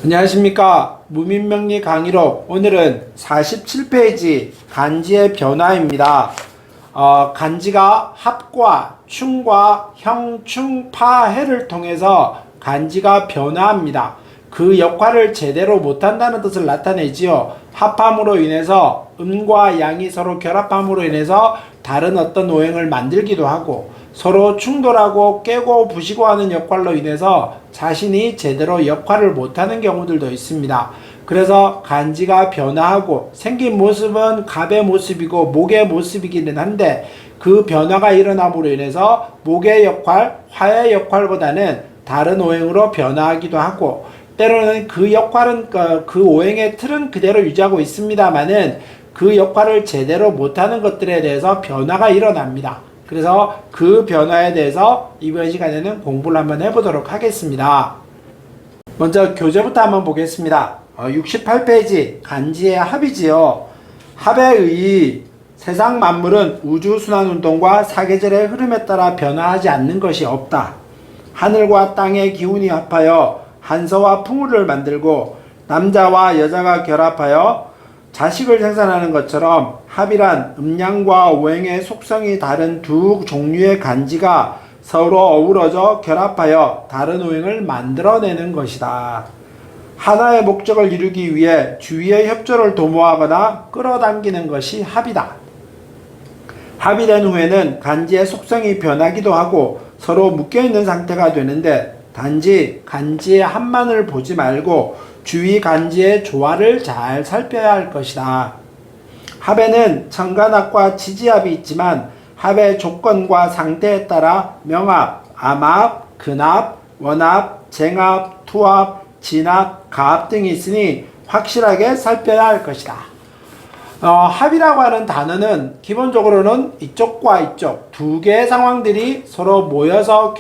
안녕하십니까. 무민명리 강의록 오늘은 47페이지 간지의 변화입니다. 간지가 합과 충과 형, 충, 파, 해를 통해서 간지가 변화합니다. 그 역할을 제대로 못한다는 뜻을 나타내지요. 합함으로 인해서 음과 양이 서로 결합함으로 인해서 다른 어떤 오행을 만들기도 하고, 서로 충돌하고 깨고 부시고 하는 역할로 인해서 자신이 제대로 역할을 못하는 경우들도 있습니다. 그래서 간지가 변화하고 생긴 모습은 갑의 모습이고 목의 모습이기는 한데, 그 변화가 일어남으로 인해서 목의 역할, 화의 역할보다는 다른 오행으로 변화하기도 하고, 때로는 그 역할은 그 오행의 틀은 그대로 유지하고 있습니다만은 그 역할을 제대로 못하는 것들에 대해서 변화가 일어납니다. 그래서 그 변화에 대해서 이번 시간에는 공부를 한번 해보도록 하겠습니다. 먼저 교재부터 한번 보겠습니다. 68페이지 간지의 합이지요. 합에 의해 세상 만물은 우주순환운동과 사계절의 흐름에 따라 변화하지 않는 것이 없다. 하늘과 땅의 기운이 합하여 한서와 풍우를 만들고 남자와 여자가 결합하여 자식을 생산하는 것처럼 합이란 음양과 오행의 속성이 다른 두 종류의 간지가 서로 어우러져 결합하여 다른 오행을 만들어내는 것이다. 하나의 목적을 이루기 위해 주위의 협조를 도모하거나 끌어당기는 것이 합이다. 합이 된 후에는 간지의 속성이 변하기도 하고 서로 묶여있는 상태가 되는데, 단지 간지의 합만을 보지 말고 주위 간지의 조화를 잘 살펴야 할 것이다. 합에는 천간합과 지지합이 있지만 합의 조건과 상태에 따라 명합, 암합, 근합, 원합, 쟁합, 투합, 진합, 가합 등이 있으니 확실하게 살펴야 할 것이다. 합이라고 하는 단어는 기본적으로는 이쪽과 이쪽 두 개의 상황들이 서로 모여서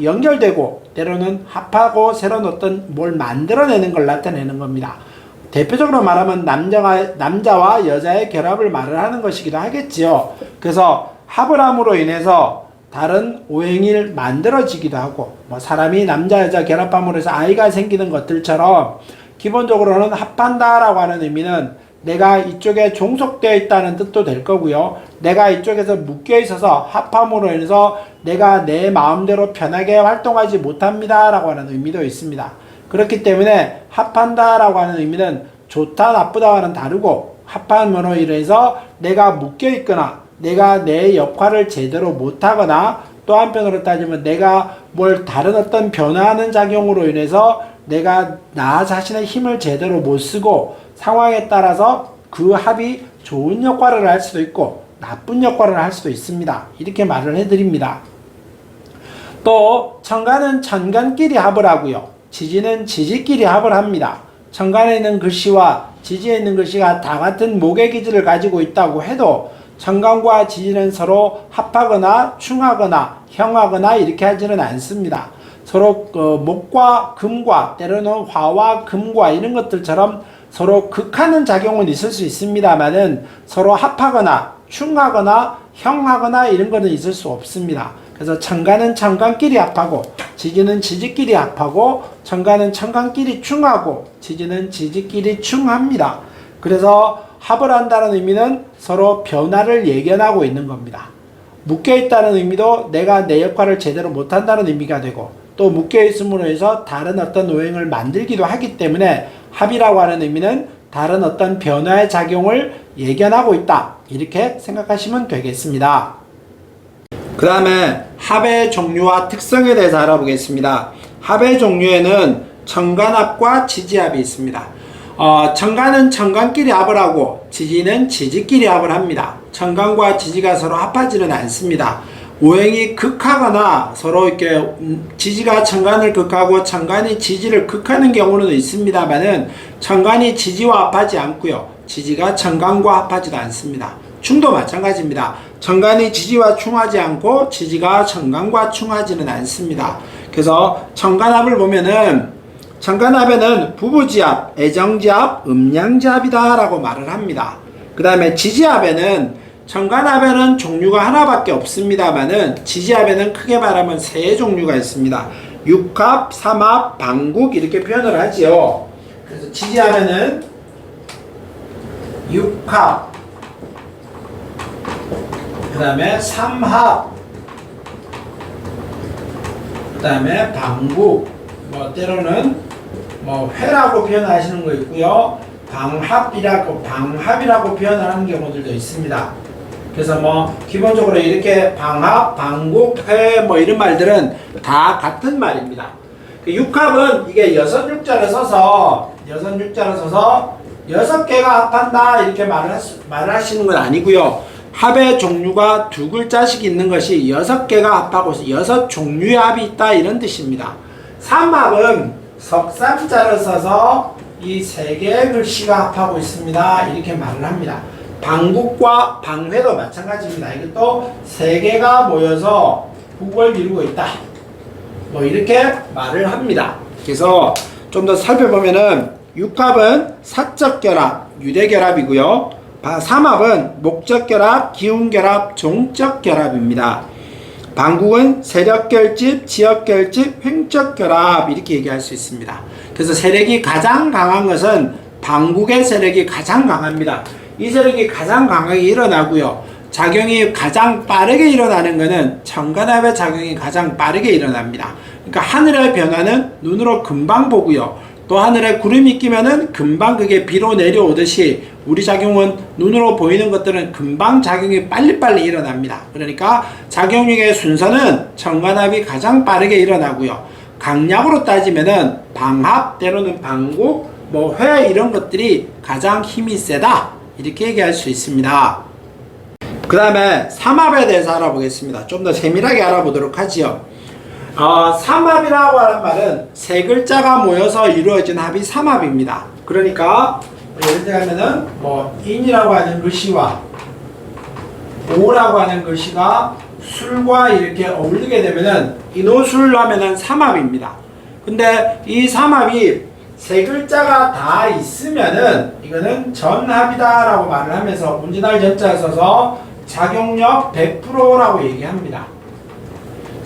연결되고 때로는 합하고 새로운 어떤 뭘 만들어내는 걸 나타내는 겁니다. 대표적으로 말하면 남자와 여자의 결합을 말을 하는 것이기도 하겠지요. 그래서 합을 함으로 인해서 다른 오행이 만들어지기도 하고, 사람이 남자 여자 결합함으로 해서 아이가 생기는 것들처럼 기본적으로는 합한다라고 하는 의미는 내가 이쪽에 종속되어 있다는 뜻도 될 거고요. 내가 이쪽에서 묶여 있어서 합함으로 인해서 내가 내 마음대로 편하게 활동하지 못합니다 라고 하는 의미도 있습니다. 그렇기 때문에 합한다 라고 하는 의미는 좋다 나쁘다와는 다르고, 합함으로 인해서 내가 묶여 있거나 내가 내 역할을 제대로 못하거나, 또 한편으로 따지면 내가 뭘 다른 어떤 변화하는 작용으로 인해서 내가 나 자신의 힘을 제대로 못 쓰고 상황에 따라서 그 합이 좋은 역할을 할 수도 있고 나쁜 역할을 할 수도 있습니다. 이렇게 말을 해드립니다. 또 천간은 천간끼리 합을 하고요. 지지는 지지끼리 합을 합니다. 천간에 있는 글씨와 지지에 있는 글씨가 다 같은 목의 기질을 가지고 있다고 해도 천간과 지지는 서로 합하거나 충하거나 형하거나 이렇게 하지는 않습니다. 서로 목과 금과 때로는 화와 금과 이런 것들처럼 서로 극하는 작용은 있을 수 있습니다만은 서로 합하거나 충하거나 형하거나 이런 거는 있을 수 없습니다. 그래서 천간은 천간끼리 합하고 지지는 지지끼리 합하고 천간은 천간끼리 충하고 지지는 지지끼리 충합니다. 그래서 합을 한다는 의미는 서로 변화를 예견하고 있는 겁니다. 묶여있다는 의미도 내가 내 역할을 제대로 못한다는 의미가 되고, 또 묶여있음으로 해서 다른 어떤 오행을 만들기도 하기 때문에 합이라고 하는 의미는 다른 어떤 변화의 작용을 예견하고 있다, 이렇게 생각하시면 되겠습니다. 그 다음에 합의 종류와 특성에 대해서 알아보겠습니다. 합의 종류에는 천간합과 지지합이 있습니다. 천간은 천간끼리 합을 하고 지지는 지지끼리 합을 합니다. 천간과 지지가 서로 합하지는 않습니다. 오행이 극하거나 서로 이렇게 지지가 천간을 극하고 천간이 지지를 극하는 경우는 있습니다만은 천간이 지지와 합하지 않고요. 지지가 천간과 합하지도 않습니다. 충도 마찬가지입니다. 천간이 지지와 충하지 않고 지지가 천간과 충하지는 않습니다. 그래서 천간합을 보면은 천간합에는 부부지합, 애정지합, 음양지합이다 라고 말을 합니다. 그 다음에 지지합에는 천간합에는 종류가 하나밖에 없습니다만은 지지합에는 크게 말하면 세 종류가 있습니다. 육합, 삼합, 방국 이렇게 표현을 하지요. 그래서 지지하면은 육합, 그 다음에 삼합, 그 다음에 방국, 뭐 때로는 뭐 회라고 표현하시는 거 있고요. 방합이라고 표현을 하는 경우들도 있습니다. 그래서 뭐 기본적으로 이렇게 방합, 방국, 회 뭐 이런 말들은 다 같은 말입니다. 육합은 이게 여섯 육자를 써서 6개가 합한다 이렇게 말을 하시는 건 아니고요. 합의 종류가 두 글자씩 있는 것이 6개가 합하고 6종류의 합이 있다 이런 뜻입니다. 삼합은 석삼자를 써서 이 3개의 글씨가 합하고 있습니다 이렇게 말을 합니다. 방국과 방회도 마찬가지입니다. 이것도 3개가 모여서 국을 이루고 있다 뭐 이렇게 말을 합니다. 그래서 좀 더 살펴보면은 육합은 사적 결합, 유대 결합이고요. 삼합은 목적 결합, 기운 결합, 종적 결합입니다. 방국은 세력 결집, 지역 결집, 횡적 결합 이렇게 얘기할 수 있습니다. 그래서 세력이 가장 강한 것은 방국의 세력이 가장 강합니다. 이 세력이 가장 강하게 일어나고요. 작용이 가장 빠르게 일어나는 것은 천간합의 작용이 가장 빠르게 일어납니다. 그러니까 하늘의 변화는 눈으로 금방 보고요. 또 하늘에 구름이 끼면은 금방 그게 비로 내려오듯이 우리 작용은 눈으로 보이는 것들은 금방 작용이 빨리빨리 일어납니다. 그러니까 작용력의 순서는 천간합이 가장 빠르게 일어나고요. 강약으로 따지면은 방합 때로는 방국, 뭐 회 이런 것들이 가장 힘이 세다 이렇게 얘기할 수 있습니다. 그 다음에 삼합에 대해서 알아보겠습니다. 좀 더 세밀하게 알아보도록 하지요. 삼합이라고 하는 말은 3글자가 모여서 이루어진 합이 삼합입니다. 그러니까 예를 들면은 뭐 인이라고 하는 글씨와 오라고 하는 글씨가 술과 이렇게 어울리게 되면은 인오술 하면은 삼합입니다. 근데 이 삼합이 3글자가 다 있으면은 이거는 전합이다라고 말을 하면서 운진할 전자를 써서 작용력 100%라고 얘기합니다.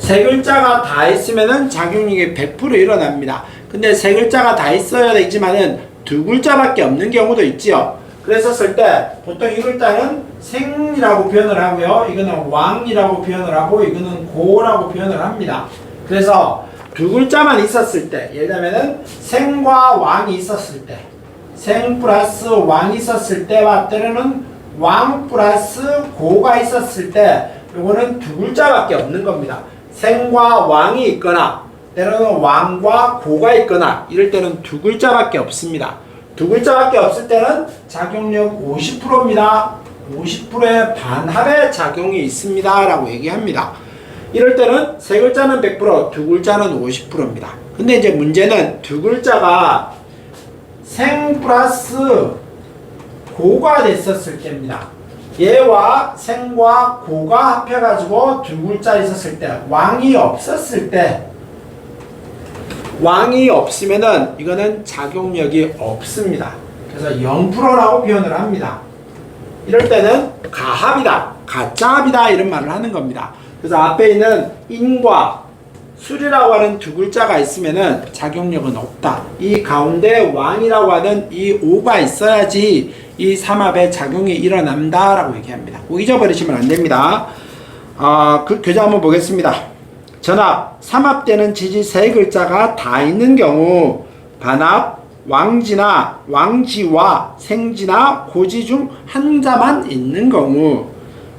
3글자가 다 있으면은 작용력이 100% 일어납니다. 근데 3글자가 다 있어야 되지만은 2글자밖에 없는 경우도 있지요. 그랬었을 때 보통 이 글자는 생이라고 표현을 하고요. 이거는 왕이라고 표현을 하고 이거는 고라고 표현을 합니다. 그래서 2글자만 있었을 때, 예를 들면은 생과 왕이 있었을 때, 생 플러스 왕이 있었을 때와 때로는 왕 플러스 고가 있었을 때, 요거는 2글자밖에 없는 겁니다. 생과 왕이 있거나 때로는 왕과 고가 있거나 이럴 때는 2글자밖에 없습니다. 2글자밖에 없을 때는 작용력 50%입니다. 50%의 반합의 작용이 있습니다 라고 얘기합니다. 이럴 때는 3글자는 100%, 2글자는 50%입니다. 근데 이제 문제는 2글자가 생 플러스 고가 됐었을 때입니다. 얘와 생과 고가 합해가지고 2글자 있었을 때, 왕이 없었을 때, 왕이 없으면은 이거는 작용력이 없습니다. 그래서 0%라고 표현을 합니다. 이럴 때는 가합이다, 가짜합이다 이런 말을 하는 겁니다. 그래서 앞에 있는 인과 술이라고 하는 2글자가 있으면은 작용력은 없다. 이 가운데 왕이라고 하는 이 오가 있어야지 이 삼합의 작용이 일어난다라고 얘기합니다. 꼭 잊어버리시면 안 됩니다. 그 교재 한번 보겠습니다. 전합, 삼합되는 지지 3글자가 다 있는 경우 반합, 왕지나 왕지와 생지나 고지 중 한 자만 있는 경우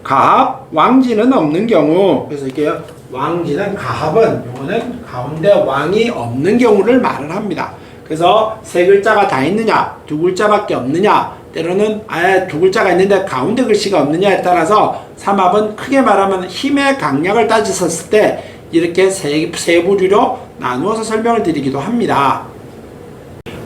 가합, 왕지는 없는 경우 그래서 이렇게 왕지는 가합은 요거는 가운데 왕이 없는 경우를 말을 합니다. 그래서 3글자가 다 있느냐 2글자밖에 없느냐 때로는 아예 2글자가 있는데 가운데 글씨가 없느냐에 따라서 삼합은 크게 말하면 힘의 강약을 따졌을 때 이렇게 세 부류로 나누어서 설명을 드리기도 합니다.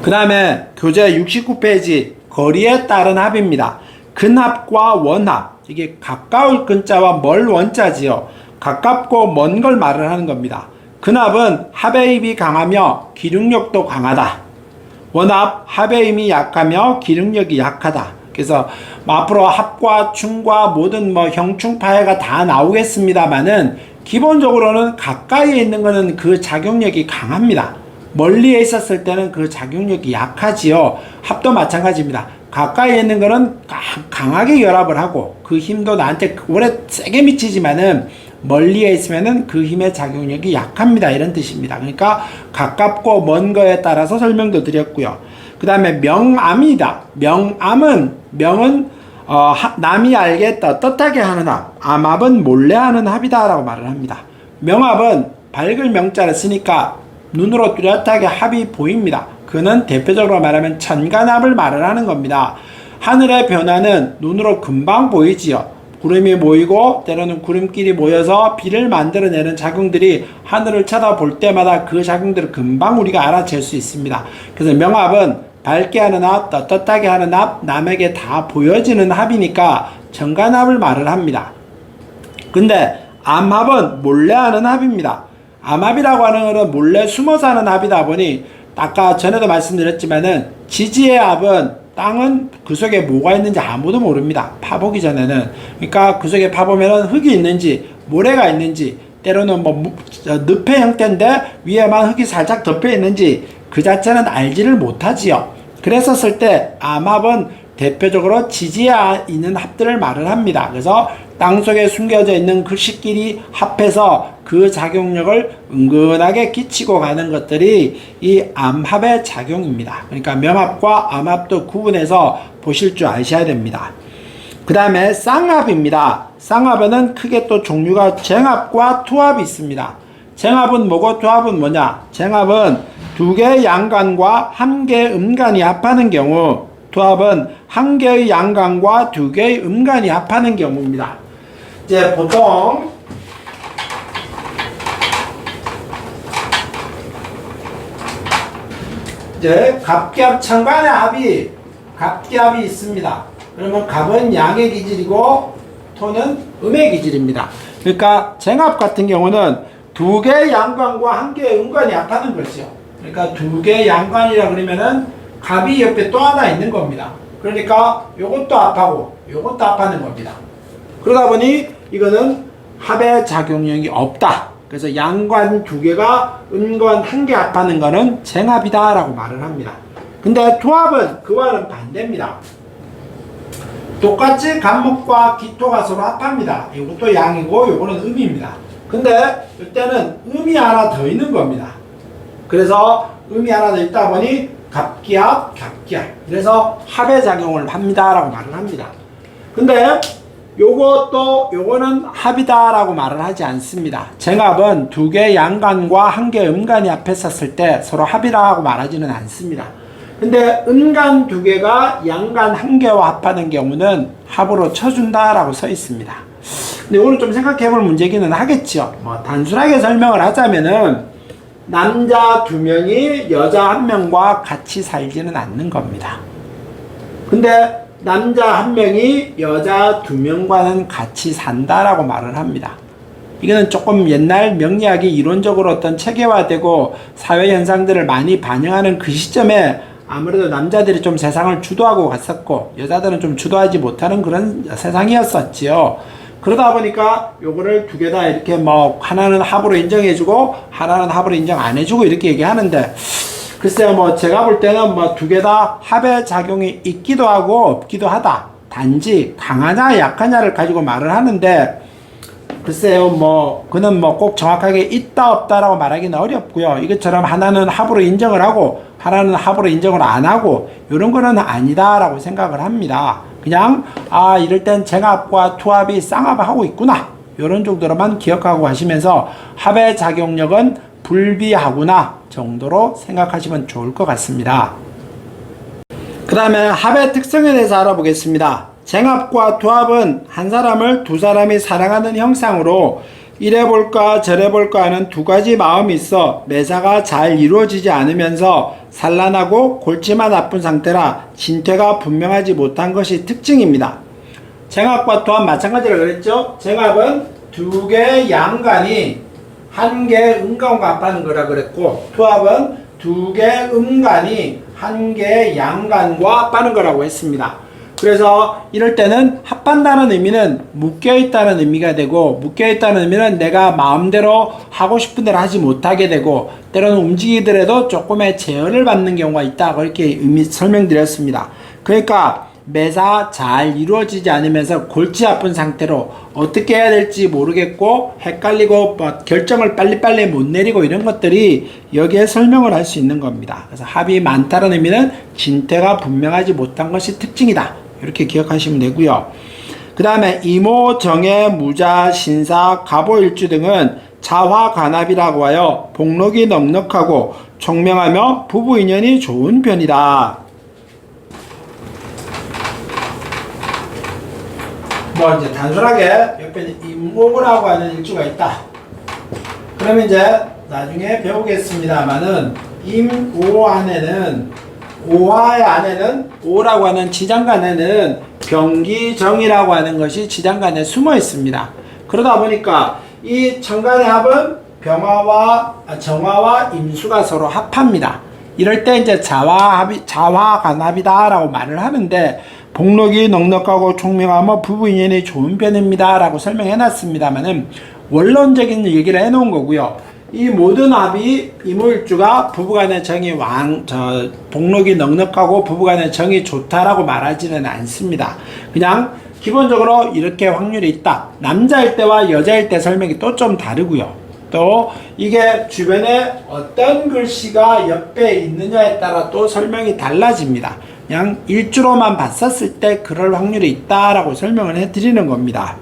그 다음에 교재 69페이지 거리에 따른 합입니다. 근합과 원합, 이게 가까울 근자와 멀 원자지요. 가깝고 먼 걸 말을 하는 겁니다. 근합은 합의 힘이 강하며 기능력도 강하다. 원합, 합의 힘이 약하며 기능력이 약하다. 그래서 앞으로 합과 충과 모든 형충파해가 다 나오겠습니다만은 기본적으로는 가까이에 있는 거는 그 작용력이 강합니다. 멀리에 있었을 때는 그 작용력이 약하지요. 합도 마찬가지입니다. 가까이에 있는 거는 강하게 결합을 하고 그 힘도 나한테 오래 세게 미치지만은 멀리에 있으면은 그 힘의 작용력이 약합니다. 이런 뜻입니다. 그러니까 가깝고 먼 거에 따라서 설명도 드렸고요. 그 다음에 명암이다. 명은 남이 알겠다, 떳하게 하는 합. 암합은 몰래 하는 합이다 라고 말을 합니다. 명합은 밝을 명자를 쓰니까 눈으로 뚜렷하게 합이 보입니다. 그는 대표적으로 말하면 천간합을 말을 하는 겁니다. 하늘의 변화는 눈으로 금방 보이지요. 구름이 모이고 때로는 구름끼리 모여서 비를 만들어내는 작용들이 하늘을 쳐다볼 때마다 그 작용들을 금방 우리가 알아챌 수 있습니다. 그래서 명합은 밝게 하는 합, 떳떳하게 하는 합, 남에게 다 보여지는 합이니까 천간합을 말을 합니다. 근데 암합은 몰래 하는 합입니다. 암합이라고 하는 것은 몰래 숨어서 하는 합이다 보니 아까 전에도 말씀드렸지만은 지지의 합은 땅은 그 속에 뭐가 있는지 아무도 모릅니다. 파보기 전에는. 그러니까 그 속에 파보면은 흙이 있는지 모래가 있는지 때로는 늪의 형태인데 위에만 흙이 살짝 덮여 있는지 그 자체는 알지를 못하지요. 그랬었을 때 암합은 대표적으로 지지에 있는 합들을 말을 합니다. 그래서 땅속에 숨겨져 있는 글씨끼리 합해서 그 작용력을 은근하게 끼치고 가는 것들이 이 암합의 작용입니다. 그러니까 명합과 암합도 구분해서 보실 줄 아셔야 됩니다. 그 다음에 쌍합입니다. 쌍합에는 크게 또 종류가 쟁합과 투합이 있습니다. 쟁합은 뭐고 투합은 뭐냐? 쟁합은 두 개의 양간과 한 개의 음간이 합하는 경우, 투합은 한 개의 양간과 두 개의 음간이 합하는 경우입니다. 이제 보통 이제 갑기합 천간의 합이 갑기합이 있습니다. 그러면 갑은 양의 기질이고 토는 음의 기질입니다. 그러니까 쟁합 같은 경우는 두 개의 양간과 한 개의 음간이 합하는 거죠. 그러니까 두 개의 양간이라 그러면은 갑이 옆에 또 하나 있는 겁니다. 그러니까 요것도 합하고 요것도 합하는 겁니다. 그러다 보니 이거는 합의 작용력이 없다. 그래서 양관 두 개가 음관 한 개 합하는 거는 쟁합이다 라고 말을 합니다. 근데 투합은 그와는 반대입니다. 똑같이 간목과 기토가 서로 합합니다. 이것도 양이고 요거는 음입니다. 근데 이때는 음이 하나 더 있는 겁니다. 그래서 음이 하나 더 있다 보니 갑기합, 갑기합. 그래서 합의 작용을 합니다 라고 말을 합니다. 근데 요거는 합이다 라고 말을 하지 않습니다. 쟁합은 두 개의 양간과 한 개의 음간이 합했었을 때 서로 합이라고 말하지는 않습니다. 근데 음간 두 개가 양간 한 개와 합하는 경우는 합으로 쳐준다 라고 써 있습니다. 근데 오늘 좀 생각해 볼 문제기는 하겠죠. 단순하게 설명을 하자면은 남자 두 명이 여자 한 명과 같이 살지는 않는 겁니다. 근데 남자 한 명이 여자 두 명과는 같이 산다라고 말을 합니다. 이거는 조금 옛날 명리학이 이론적으로 어떤 체계화되고 사회 현상들을 많이 반영하는 그 시점에 아무래도 남자들이 좀 세상을 주도하고 갔었고 여자들은 좀 주도하지 못하는 그런 세상이었었지요. 그러다 보니까 요거를 두 개 다 이렇게 하나는 합으로 인정해주고 하나는 합으로 인정 안 해주고 이렇게 얘기하는데 글쎄요, 제가 볼 때는 두 개 다 합의 작용이 있기도 하고 없기도 하다. 단지 강하냐 약하냐를 가지고 말을 하는데 글쎄요, 그는 꼭 정확하게 있다 없다라고 말하기는 어렵고요. 이것처럼 하나는 합으로 인정을 하고 하나는 합으로 인정을 안 하고 이런 거는 아니다라고 생각을 합니다. 그냥 이럴 땐 쟁합과 투합이 쌍합하고 있구나. 이런 정도로만 기억하고 가시면서 합의 작용력은 불비하구나 정도로 생각하시면 좋을 것 같습니다. 그 다음에 합의 특성에 대해서 알아보겠습니다. 쟁합과 투합은 한 사람을 두 사람이 사랑하는 형상으로 이래 볼까 저래 볼까 하는 두 가지 마음이 있어 매사가 잘 이루어지지 않으면서 산란하고 골치만 아픈 상태라 진퇴가 분명하지 못한 것이 특징입니다. 쟁합과 투합 마찬가지라 그랬죠? 쟁합은 두 개의 양간이 한 개의 음간과 합하는 거라 그랬고 투합은 두 개의 음간이 한 개의 양간과 합하는 거라고 했습니다. 그래서 이럴 때는 합한다는 의미는 묶여있다는 의미가 되고, 묶여있다는 의미는 내가 마음대로 하고 싶은 대로 하지 못하게 되고, 때로는 움직이더라도 조금의 제어를 받는 경우가 있다. 그렇게 의미 설명드렸습니다. 그러니까 매사 잘 이루어지지 않으면서 골치 아픈 상태로 어떻게 해야 될지 모르겠고 헷갈리고 결정을 빨리빨리 못 내리고 이런 것들이 여기에 설명을 할 수 있는 겁니다. 그래서 합이 많다는 의미는 진퇴가 분명하지 못한 것이 특징이다. 이렇게 기억하시면 되고요. 그 다음에 이모, 정해, 무자, 신사, 갑오일주 등은 자화간합이라고 하여 복록이 넉넉하고 총명하며 부부 인연이 좋은 편이다. 뭐 이제 단순하게 옆에 임오라고 하는 일주가 있다. 그러면 이제 나중에 배우겠습니다만은 임오 안에는 오화의 안에는 오라고 하는 지장간에는 병기정이라고 하는 것이 지장간에 숨어 있습니다. 그러다 보니까 이 천간의 합은 정화와 임수가 서로 합합니다. 이럴 때 이제 자화간합이다라고 말을 하는데 복록이 넉넉하고 총명하며 부부 인연이 좋은 편입니다 라고 설명해 놨습니다만은 원론적인 얘기를 해 놓은 거고요. 이 모든 합이 이모일주가 부부간의 정이 복록이 넉넉하고 부부간의 정이 좋다라고 말하지는 않습니다. 그냥 기본적으로 이렇게 확률이 있다. 남자일 때와 여자일 때 설명이 또 좀 다르고요. 또 이게 주변에 어떤 글씨가 옆에 있느냐에 따라 또 설명이 달라집니다. 그냥 일주로만 봤었을 때 그럴 확률이 있다라고 설명을 해드리는 겁니다.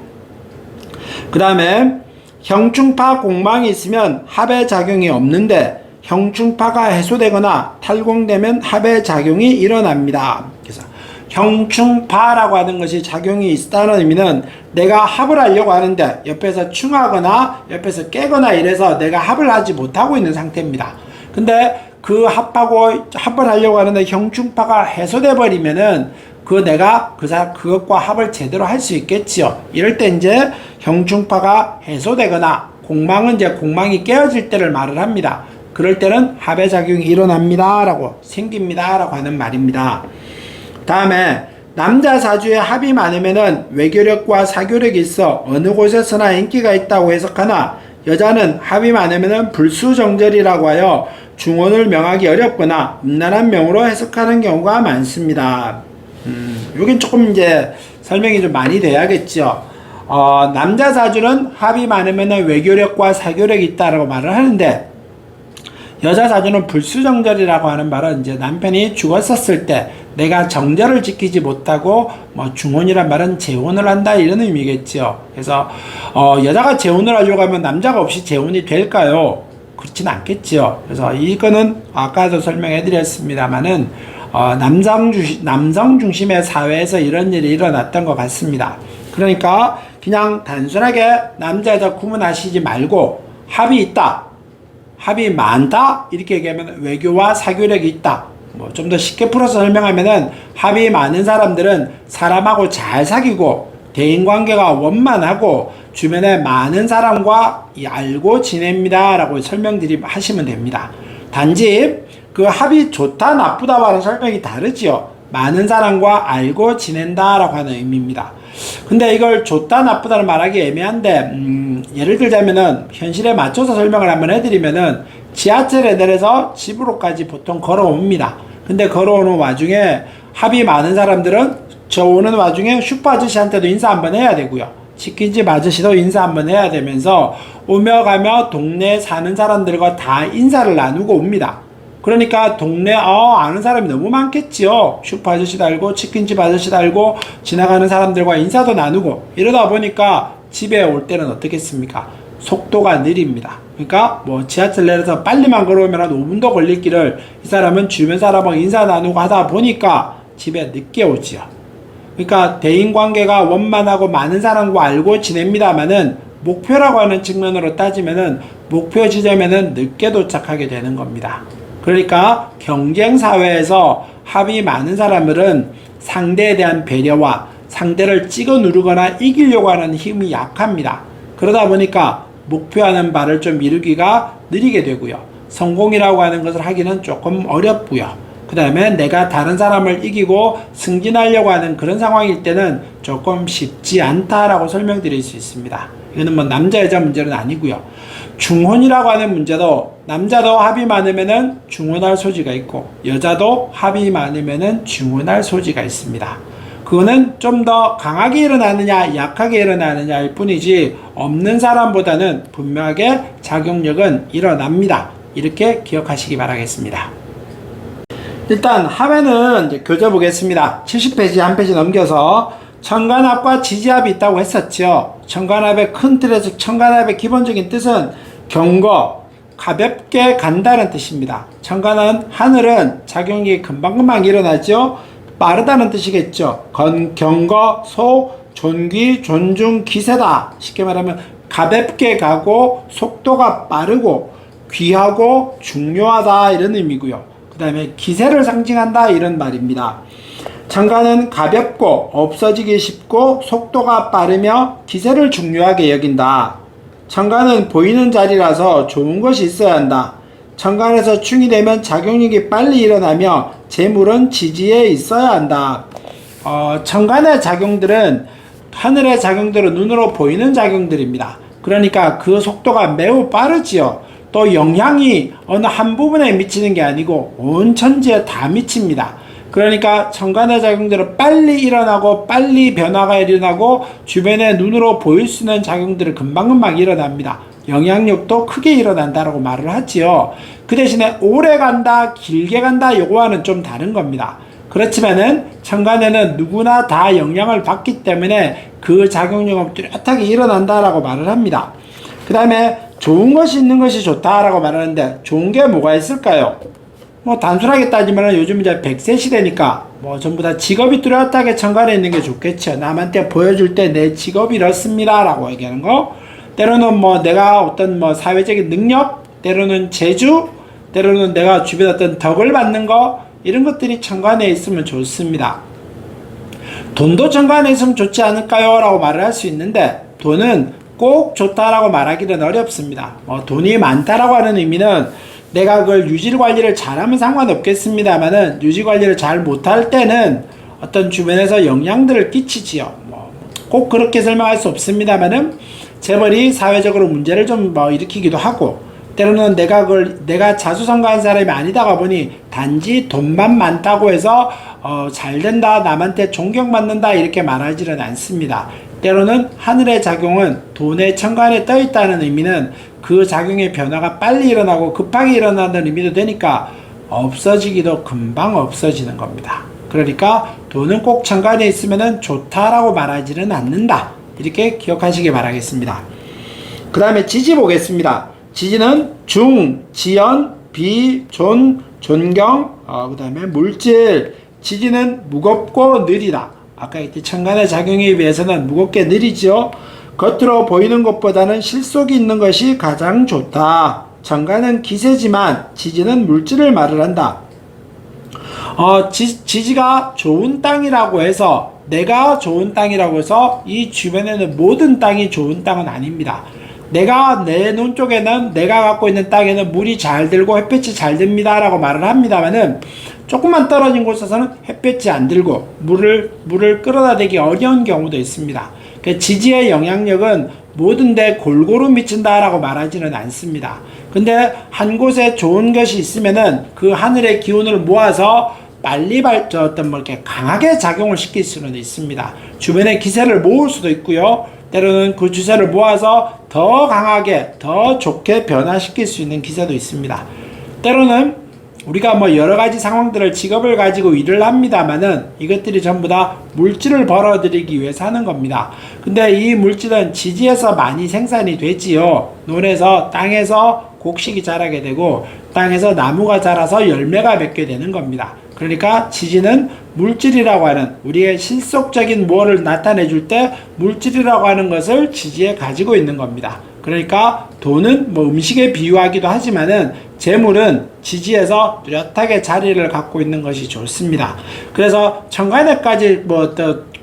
그 다음에 형충파 공망이 있으면 합의 작용이 없는데 형충파가 해소되거나 탈공되면 합의 작용이 일어납니다. 그래서 형충파라고 하는 것이 작용이 있다는 의미는 내가 합을 하려고 하는데 옆에서 충하거나 옆에서 깨거나 이래서 내가 합을 하지 못하고 있는 상태입니다. 근데 그 합을 하려고 하는데 형충파가 해소돼 버리면은 내가 그것과 합을 제대로 할 수 있겠지요. 이럴 때 이제 형충파가 해소되거나 공망이 깨어질 때를 말을 합니다. 그럴 때는 합의 작용이 일어납니다. 생깁니다. 라고 하는 말입니다. 다음에 남자 사주에 합이 많으면은 외교력과 사교력이 있어 어느 곳에서나 인기가 있다고 해석하나 여자는 합이 많으면은 불수정절이라고 하여 중혼을 명하기 어렵거나 음란한 명으로 해석하는 경우가 많습니다. 여긴 조금 이제 설명이 좀 많이 돼야겠죠. 남자 사주는 합이 많으면 외교력과 사교력이 있다라고 말을 하는데 여자 사주는 불수정절이라고 하는 말은 이제 남편이 죽었었을 때 내가 정절을 지키지 못하고 중혼이란 말은 재혼을 한다 이런 의미겠죠. 그래서 여자가 재혼을 하려고 하면 남자가 없이 재혼이 될까요? 그렇진 않겠죠. 그래서 이거는 아까도 설명해 드렸습니다만은 남성 중심의 사회에서 이런 일이 일어났던 것 같습니다. 그러니까 그냥 단순하게 남자 여자 구분하시지 말고 합이 있다, 합이 많다 이렇게 얘기하면 외교와 사교력이 있다. 좀 더 쉽게 풀어서 설명하면은 합이 많은 사람들은 사람하고 잘 사귀고 대인관계가 원만하고 주변에 많은 사람과 알고 지냅니다 라고 하시면 됩니다. 단지 그 합이 좋다 나쁘다 하는 설명이 다르지요. 많은 사람과 알고 지낸다 라고 하는 의미입니다. 근데 이걸 좋다 나쁘다를 말하기 애매한데 예를 들자면은 현실에 맞춰서 설명을 한번 해드리면은 지하철에 내려서 집으로까지 보통 걸어옵니다. 근데 걸어오는 와중에 합이 많은 사람들은 저 오는 와중에 슈퍼 아저씨한테도 인사 한번 해야 되고요. 치킨집 아저씨도 인사 한번 해야 되면서 오며 가며 동네에 사는 사람들과 다 인사를 나누고 옵니다. 그러니까 동네 아는 사람이 너무 많겠지요. 슈퍼 아저씨도 알고 치킨집 아저씨도 알고 지나가는 사람들과 인사도 나누고 이러다 보니까 집에 올 때는 어떻겠습니까? 속도가 느립니다. 그러니까 지하철 내려서 빨리만 걸어오면 한 5분도 걸릴 길을 이 사람은 주변 사람하고 인사 나누고 하다 보니까 집에 늦게 오지요. 그러니까 대인관계가 원만하고 많은 사람과 알고 지냅니다만은 목표라고 하는 측면으로 따지면은 목표 지점에는 늦게 도착하게 되는 겁니다. 그러니까 경쟁사회에서 합이 많은 사람들은 상대에 대한 배려와 상대를 찍어 누르거나 이기려고 하는 힘이 약합니다. 그러다 보니까 목표하는 바를 좀 이루기가 느리게 되고요. 성공이라고 하는 것을 하기는 조금 어렵고요. 그 다음에 내가 다른 사람을 이기고 승진하려고 하는 그런 상황일 때는 조금 쉽지 않다라고 설명드릴 수 있습니다. 이거는 뭐 남자 여자 문제는 아니고요. 중혼이라고 하는 문제도 남자도 합이 많으면은 중혼할 소지가 있고 여자도 합이 많으면은 중혼할 소지가 있습니다. 그거는 좀 더 강하게 일어나느냐 약하게 일어나느냐일 뿐이지 없는 사람보다는 분명하게 작용력은 일어납니다. 이렇게 기억하시기 바라겠습니다. 일단 합에는 이제 교재 보겠습니다. 70페이지 한 페이지 넘겨서 천간합과 지지합이 있다고 했었죠. 천간합의 큰 틀에서 천간합의 기본적인 뜻은 경거, 가볍게 간다는 뜻입니다. 천간은 하늘은 작용이 금방금방 일어나죠. 빠르다는 뜻이겠죠. 경거, 소, 존귀, 존중, 기세다. 쉽게 말하면 가볍게 가고 속도가 빠르고 귀하고 중요하다 이런 의미고요. 그 다음에 기세를 상징한다 이런 말입니다. 천간은 가볍고 없어지기 쉽고 속도가 빠르며 기세를 중요하게 여긴다. 천간은 보이는 자리라서 좋은 것이 있어야 한다. 천간에서 충이 되면 작용력이 빨리 일어나며 재물은 지지에 있어야 한다. 천간의 작용들은 하늘의 작용들은 눈으로 보이는 작용들입니다. 그러니까 그 속도가 매우 빠르지요. 또 영향이 어느 한 부분에 미치는 게 아니고 온 천지에 다 미칩니다. 그러니까 천간의 작용들은 빨리 일어나고 빨리 변화가 일어나고 주변에 눈으로 보일 수 있는 작용들은 금방금방 일어납니다. 영향력도 크게 일어난다라고 말을 하지요. 그 대신에 오래 간다, 길게 간다 요거와는 좀 다른 겁니다. 그렇지만은 천간에는 누구나 다 영향을 받기 때문에 그 작용력은 뚜렷하게 일어난다라고 말을 합니다. 그 다음에 좋은 것이 있는 것이 좋다라고 말하는데 좋은 게 뭐가 있을까요? 뭐 단순하게 따지면 요즘 이제 100세 시대니까 뭐 전부 다 직업이 뚜렷하게 천간에 있는 게 좋겠죠. 남한테 보여줄 때 내 직업이 이렇습니다 라고 얘기하는 거. 때로는 뭐 내가 어떤 뭐 사회적인 능력, 때로는 재주, 때로는 내가 주변에 어떤 덕을 받는 거, 이런 것들이 천간에 있으면 좋습니다. 돈도 천간에 있으면 좋지 않을까요? 라고 말을 할 수 있는데 돈은 꼭 좋다라고 말하기는 어렵습니다. 돈이 많다라고 하는 의미는 내가 그걸 유지 관리를 잘하면 상관없겠습니다만은 유지 관리를 잘 못할 때는 어떤 주변에서 영향들을 끼치지요. 꼭 그렇게 설명할 수 없습니다만은 재벌이 사회적으로 문제를 좀 일으키기도 하고 때로는 내가 자수성가한 사람이 아니다가 보니 단지 돈만 많다고 해서 잘 된다, 남한테 존경받는다 이렇게 말하지는 않습니다. 때로는 하늘의 작용은 돈의 천간에 떠 있다는 의미는 그 작용의 변화가 빨리 일어나고 급하게 일어나는 의미도 되니까 없어지기도 금방 없어지는 겁니다. 그러니까 돈은 꼭 천간에 있으면 좋다라고 말하지는 않는다. 이렇게 기억하시기 바라겠습니다. 그 다음에 지지 보겠습니다. 지지는 중, 지연, 비, 존, 존경, 그 다음에 물질. 지지는 무겁고 느리다. 아까 이때 천간의 작용에 비해서는 무겁게 느리죠. 겉으로 보이는 것보다는 실속이 있는 것이 가장 좋다. 천간은 기세지만 지지는 물질을 말을 한다. 지지가 좋은 땅이라고 해서 내가 좋은 땅이라고 해서 이 주변에는 모든 땅이 좋은 땅은 아닙니다. 내가 내 눈 쪽에는 내가 갖고 있는 땅에는 물이 잘 들고 햇볕이 잘 듭니다 라고 말을 합니다만은 조금만 떨어진 곳에서는 햇볕이 안 들고 물을 끌어다 대기 어려운 경우도 있습니다. 지지의 영향력은 모든 데 골고루 미친다 라고 말하지는 않습니다. 근데 한 곳에 좋은 것이 있으면은 그 하늘의 기운을 모아서 빨리 이렇게 강하게 작용을 시킬 수는 있습니다. 주변에 기세를 모을 수도 있고요. 때로는 그 주세를 모아서 더 강하게 더 좋게 변화시킬 수 있는 기세도 있습니다. 때로는 우리가 여러 가지 상황들을 직업을 가지고 일을 합니다만은 이것들이 전부 다 물질을 벌어들이기 위해서 하는 겁니다. 근데 이 물질은 지지에서 많이 생산이 되지요. 논에서 땅에서 곡식이 자라게 되고 땅에서 나무가 자라서 열매가 맺게 되는 겁니다. 그러니까 지지는 물질이라고 하는 우리의 실속적인 무엇을 나타내 줄 때 물질이라고 하는 것을 지지에 가지고 있는 겁니다. 그러니까 돈은 음식에 비유하기도 하지만은 재물은 지지에서 뚜렷하게 자리를 갖고 있는 것이 좋습니다. 그래서 천간에까지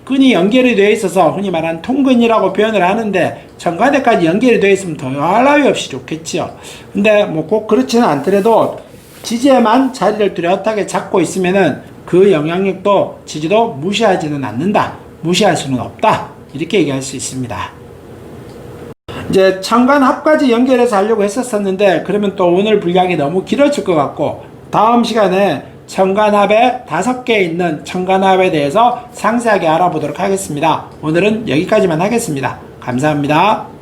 끈이 연결이 되어 있어서 흔히 말하는 통근이라고 표현을 하는데 천간에까지 연결이 되어 있으면 더할 나위 없이 좋겠지요. 근데 꼭 그렇지는 않더라도 지지에만 자리를 뚜렷하게 잡고 있으면은 그 영향력도 지지도 무시하지는 않는다. 무시할 수는 없다. 이렇게 얘기할 수 있습니다. 이제 천간합까지 연결해서 하려고 했었는데 그러면 또 오늘 분량이 너무 길어질 것 같고 다음 시간에 천간합에 5개 있는 천간합에 대해서 상세하게 알아보도록 하겠습니다. 오늘은 여기까지만 하겠습니다. 감사합니다.